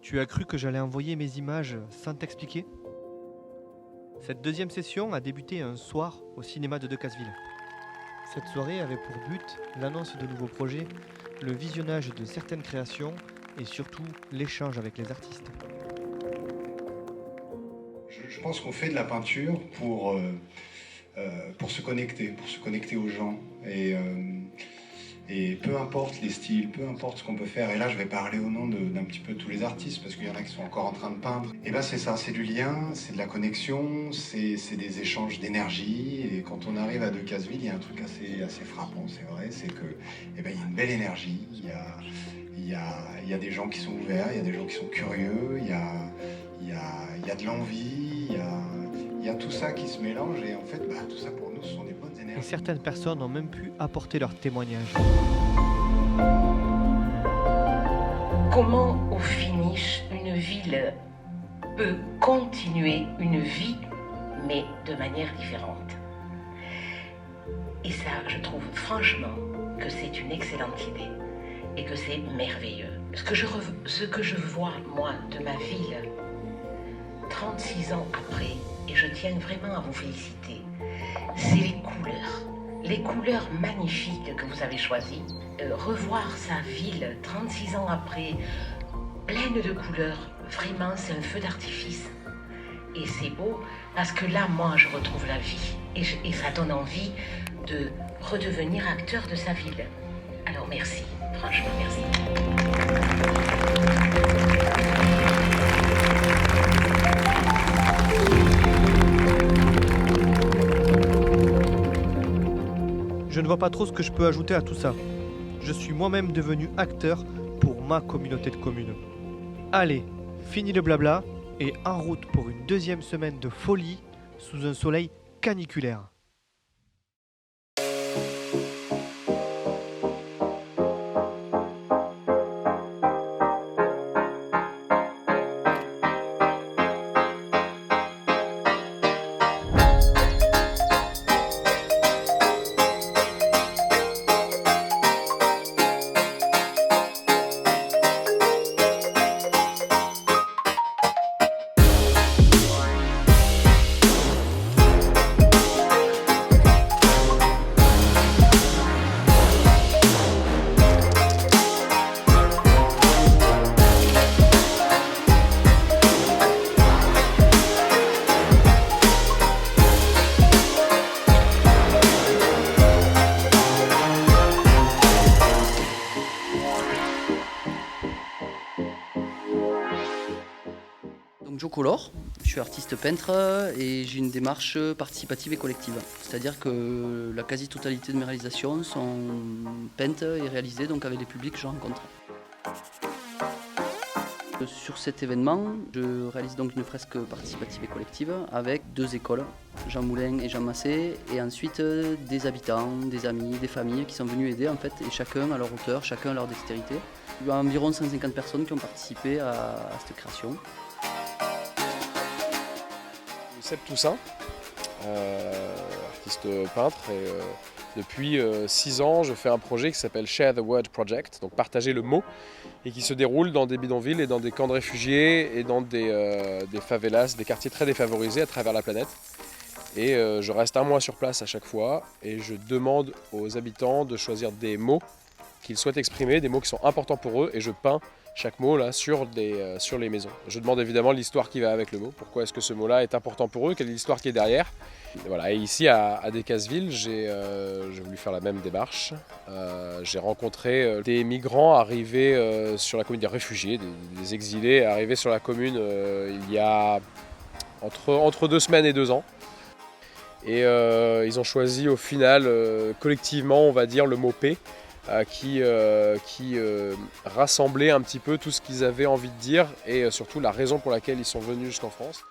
Tu as cru que j'allais envoyer mes images sans t'expliquer? Cette deuxième session a débuté un soir au cinéma de Decazeville. Cette soirée avait pour but l'annonce de nouveaux projets, le visionnage de certaines créations et surtout l'échange avec les artistes. Je pense qu'on fait de la peinture pour se connecter aux gens. Et peu importe les styles, peu importe ce qu'on peut faire, et là je vais parler au nom d'un petit peu tous les artistes, parce qu'il y en a qui sont encore en train de peindre. Et ben c'est ça, c'est du lien, c'est de la connexion, c'est des échanges d'énergie, et quand on arrive à Decazeville, il y a un truc assez frappant, c'est vrai, c'est que il y a une belle énergie, il y a des gens qui sont ouverts, il y a des gens qui sont curieux, il y a de l'envie, il y a tout ça qui se mélange, et en fait tout ça pour nous ce sont des bonnes énergies. Et certaines personnes ont même pu apporter leur témoignage. Comment au finish une ville peut continuer une vie mais de manière différente. Et ça, je trouve franchement que c'est une excellente idée et que c'est merveilleux. Ce que je vois, moi, de ma ville, 36 ans après, et je tiens vraiment à vous féliciter, c'est les couleurs magnifiques que vous avez choisies. Revoir sa ville 36 ans après, pleine de couleurs, vraiment c'est un feu d'artifice. Et c'est beau parce que là, moi, je retrouve la vie et ça donne envie de redevenir acteur de sa ville. Alors merci, franchement merci. Je ne vois pas trop ce que je peux ajouter à tout ça. Je suis moi-même devenu acteur pour ma communauté de communes. Allez, fini le blabla et en route pour une deuxième semaine de folie sous un soleil caniculaire. Joe Color, je suis artiste peintre et j'ai une démarche participative et collective. C'est-à-dire que la quasi-totalité de mes réalisations sont peintes et réalisées donc avec les publics que je rencontre. Sur cet événement, je réalise donc une fresque participative et collective avec deux écoles, Jean Moulin et Jean Massé, et ensuite des habitants, des amis, des familles qui sont venus aider en fait, et chacun à leur hauteur, chacun à leur dextérité. Il y a environ 150 personnes qui ont participé à cette création. Seb Toussaint, artiste peintre, et depuis 6 ans je fais un projet qui s'appelle Share the Word Project, donc partager le mot, et qui se déroule dans des bidonvilles et dans des camps de réfugiés et dans des favelas, des quartiers très défavorisés à travers la planète. Et je reste un mois sur place à chaque fois et je demande aux habitants de choisir des mots qu'ils souhaitent exprimer, des mots qui sont importants pour eux, et je peins chaque mot là sur les maisons. Je demande évidemment l'histoire qui va avec le mot. Pourquoi est-ce que ce mot-là est important pour eux? Quelle est l'histoire qui est derrière? Et voilà. Et ici à Decazeville, j'ai voulu faire la même démarche. J'ai rencontré des migrants arrivés sur la commune, des réfugiés, des exilés arrivés sur la commune il y a entre 2 semaines et 2 ans. Et ils ont choisi au final collectivement, on va dire, le mot paix. Qui rassemblait un petit peu tout ce qu'ils avaient envie de dire et surtout la raison pour laquelle ils sont venus jusqu'en France.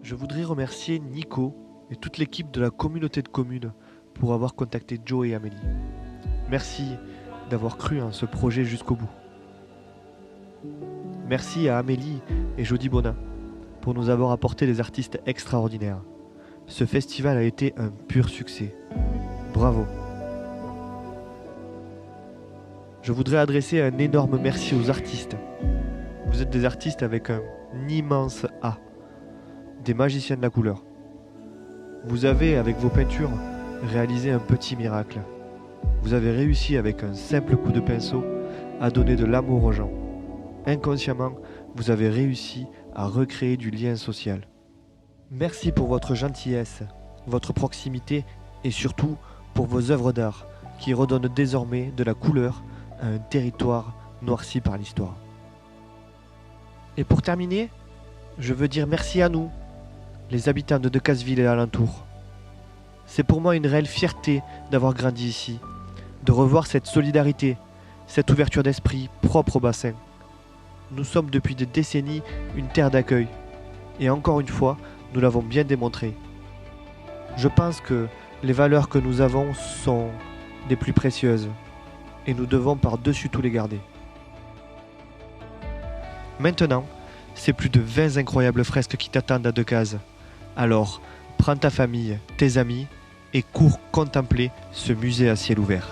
Je voudrais remercier Nico et toute l'équipe de la communauté de communes pour avoir contacté Joe et Amélie. Merci d'avoir cru en ce projet jusqu'au bout. Merci à Amélie et Jody Bonin pour nous avoir apporté des artistes extraordinaires. Ce festival a été un pur succès. Bravo. Je voudrais adresser un énorme merci aux artistes. Vous êtes des artistes avec un immense A, des magiciens de la couleur. Vous avez, avec vos peintures, réalisé un petit miracle. Vous avez réussi avec un simple coup de pinceau à donner de l'amour aux gens. Inconsciemment, vous avez réussi à recréer du lien social. Merci pour votre gentillesse, votre proximité et surtout pour vos œuvres d'art qui redonnent désormais de la couleur à un territoire noirci par l'histoire. Et pour terminer, je veux dire merci à nous, les habitants de Decazeville et alentours. C'est pour moi une réelle fierté d'avoir grandi ici, de revoir cette solidarité, cette ouverture d'esprit propre au bassin. Nous sommes depuis des décennies une terre d'accueil, et encore une fois, nous l'avons bien démontré. Je pense que les valeurs que nous avons sont des plus précieuses, et nous devons par-dessus tout les garder. Maintenant, c'est plus de 20 incroyables fresques qui t'attendent à Decazes. Alors, prends ta famille, tes amis, et cours contempler ce musée à ciel ouvert.